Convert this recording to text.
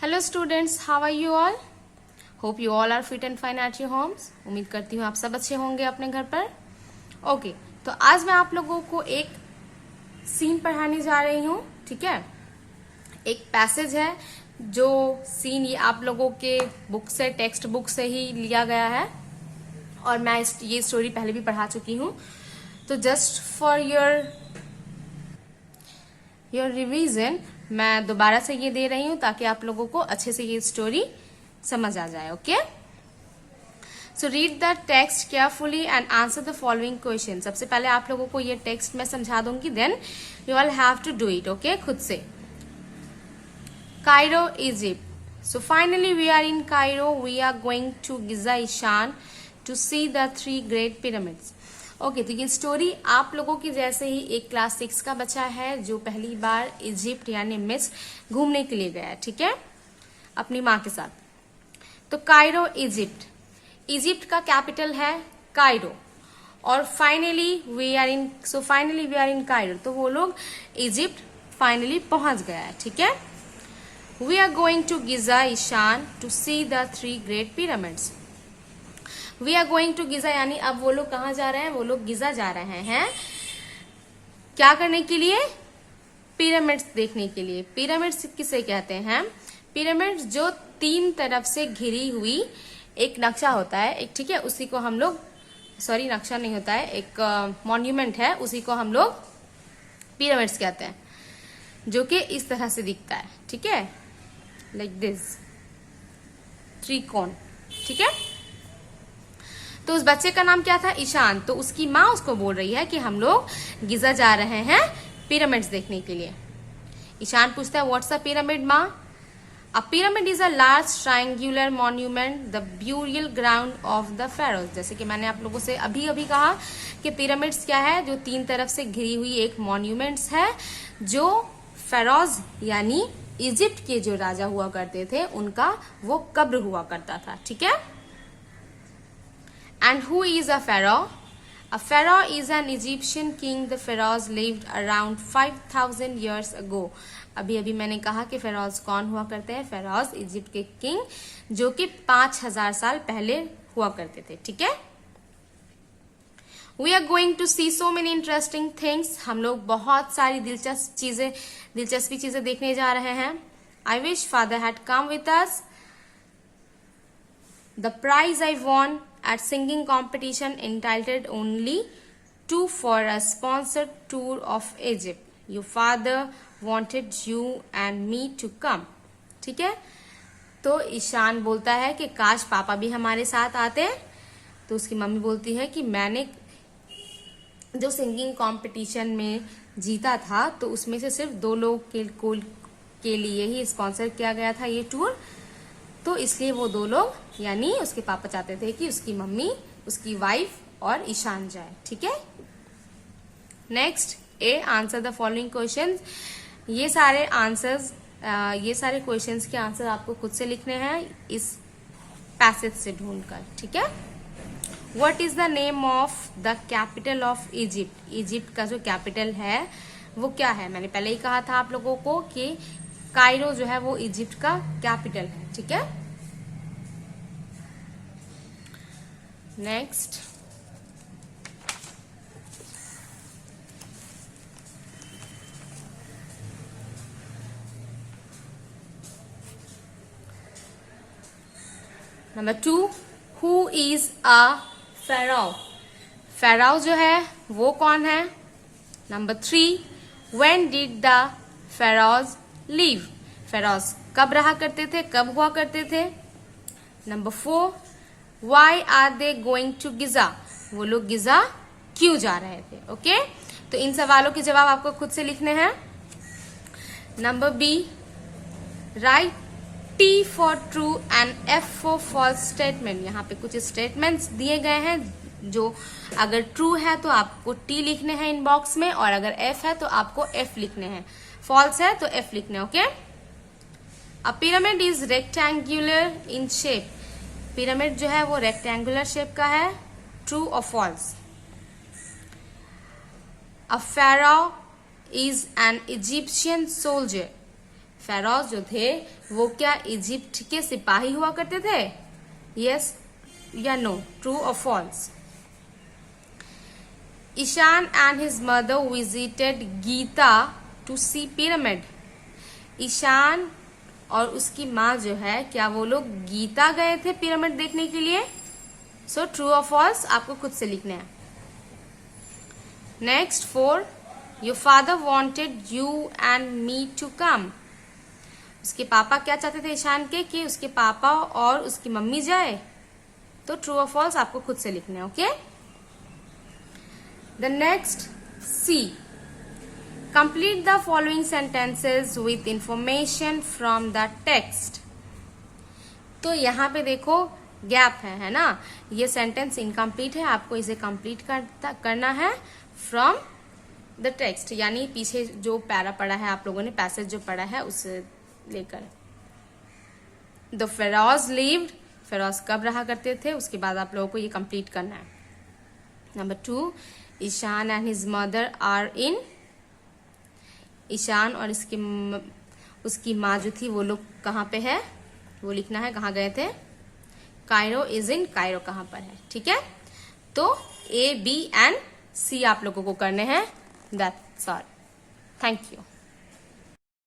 Hello students, how are you all? Hope you all are fit and fine at your homes. उम्मीद करती हूँ आप सब अच्छे होंगे अपने घर पर। ओके, तो आज मैं आप लोगों को एक सीन पढ़ाने जा रही हूँ। ठीक है, एक पैसेज है जो सीन ये आप लोगों के बुक से, टेक्स्ट बुक से ही लिया गया है और मैं ये स्टोरी पहले भी पढ़ा चुकी हूँ। तो जस्ट फॉर योर रिवीजन मैं दोबारा से ये दे रही हूँ ताकि आप लोगों को अच्छे से ये स्टोरी समझ आ जाए। Okay, so read the text carefully and answer the following question. सबसे पहले आप लोगों को ये टेक्स्ट मैं समझा दूंगी, then you all have to do it. Okay, खुद से। Cairo, Egypt. So finally we are in Cairo. We are going to Giza ईशान to see the 3 great pyramids. Okay, तो ये स्टोरी आप लोगों की जैसे ही एक क्लास 6 का बच्चा है जो पहली बार इजिप्ट यानी मिस्र घूमने के लिए गया है। ठीक है, अपनी माँ के साथ। तो कायरो, इजिप्ट। इजिप्ट का कैपिटल है कायरो और finally we are in Cairo. तो वो लोग इजिप्ट फाइनली पहुंच गया है। ठीक है, we are going to Giza ईशान to see the 3 great pyramids. We are going to Giza यानी अब वो लोग कहाँ जा रहे हैं? वो लोग गिजा जा रहे हैं। क्या करने के लिए? पिरामिड्स देखने के लिए। पिरामिड्स किसे कहते हैं? पिरामिड्स जो 3 तरफ से घिरी हुई एक नक्शा होता है, एक, ठीक है, उसी को हम लोग, सॉरी नक्शा नहीं होता है, एक मॉन्यूमेंट है, उसी को हम लोग पिरामिड्स कहते हैं, जो कि इस तरह से दिखता है। ठीक है, लाइक दिस, त्रिकोण। ठीक है, तो उस बच्चे का नाम क्या था? ईशान। तो उसकी माँ उसको बोल रही है कि हम लोग गिजा जा रहे हैं पिरामिड्स देखने के लिए। ईशान पूछता है व्हाट्स अ पिरामिड माँ? A pyramid is a large triangular monument the burial ground of the pharaohs. जैसे कि मैंने आप लोगों से अभी अभी कहा कि पिरामिड्स क्या है? जो 3 तरफ से घिरी हुई एक मॉन्यूमेंट्स है जो फेरोज यानी इजिप्ट के जो राजा हुआ करते थे उनका वो कब्र हुआ करता था। ठीक है, and who is a pharaoh? A pharaoh is an Egyptian king. The pharaohs lived around 5,000 years ago. अभी अभी मैंने कहा कि फेरोज कौन हुआ करते हैं? फेरोज इजिप्ट के किंग जो कि 5,000 साल पहले हुआ करते थे। ठीक है, We are going to see so many interesting things. हम लोग बहुत सारी दिलचस्पी चीजें देखने जा रहे हैं। I wish father had come with us. The prize I won at singing competition entitled only to for a sponsored tour of Egypt. Your father wanted you and me to come. ठीक है, तो ईशान बोलता है कि काश पापा भी हमारे साथ आते। तो उसकी मम्मी बोलती है कि मैंने जो सिंगिंग कंपटीशन में जीता था तो उसमें से सिर्फ 2 लोग के लिए ही स्पॉन्सर किया गया था ये टूर। तो इसलिए वो 2 लोग यानी उसके पापा चाहते थे कि उसकी मम्मी, उसकी वाइफ और ईशान जाए। ठीक है, next A, answer the following questions. ये सारे क्वेश्चंस के आंसर आपको खुद से लिखने हैं इस पैसेज से ढूंढकर। ठीक है, what is the name of the capital of Egypt? Egypt का जो कैपिटल है वो क्या है? मैंने पहले ही कहा था आप लोगों को कि कायरो जो है वो इजिप्ट का कैपिटल है। ठीक है, next number 2, who is a pharaoh? Pharaoh जो है वो कौन है? Number 3, when did the pharaohs live? Pharaohs कब रहा करते थे, कब हुआ करते थे? Number 4, why are they going to Giza? वो लोग गिजा क्यों जा रहे थे? ओके, तो इन सवालों के जवाब आपको खुद से लिखने हैं। Number B, write T for true and F for false statement. यहाँ पे कुछ स्टेटमेंट्स दिए गए हैं जो अगर ट्रू है तो आपको T लिखने हैं इनबॉक्स में और अगर F है तो आपको F लिखने हैं, फॉल्स है तो F लिखने। Okay, a pyramid is rectangular in shape. Pyramid जो है वो रेक्टेंगुलर शेप का है, ट्रू और false. A Pharaoh is an Egyptian soldier. Pharaohs जो थे वो क्या इजिप्ट के सिपाही हुआ करते थे? यस या नो, ट्रू और false? Ishaan and his mother visited गीता टू सी पिरामिड। ईशान और उसकी माँ जो है, क्या वो लोग गीता गए थे पिरामिड देखने के लिए? सो ट्रू और फॉल्स आपको खुद से लिखना है। Next 4, your father wanted you and me to come. उसके पापा क्या चाहते थे ईशान के कि उसके पापा और उसकी मम्मी जाए? तो ट्रू और फॉल्स आपको खुद से लिखना है। Okay, the next C, complete the following sentences with information from the text। तो यहाँ पे देखो गैप है ना, ये सेंटेंस इनकम्प्लीट है, आपको इसे कंप्लीट करना है फ्रॉम द टेक्स्ट, यानी पीछे जो पैरा पढ़ा है आप लोगों ने, पैसेज जो पढ़ा है उसे लेकर। द फेरोज लिव्ड, फेरोज कब रहा करते थे, उसके बाद आप लोगों को ये कंप्लीट करना है। Number 2, Ishaan and his mother are in, Ishaan और उसकी माँ जो थी वो लोग कहाँ पे है, वो लिखना है, कहाँ गए थे? कायरो इज इन, कायरो कहाँ पर है। ठीक है, तो A, B एंड C आप लोगों को करने हैं। That's all, thank you.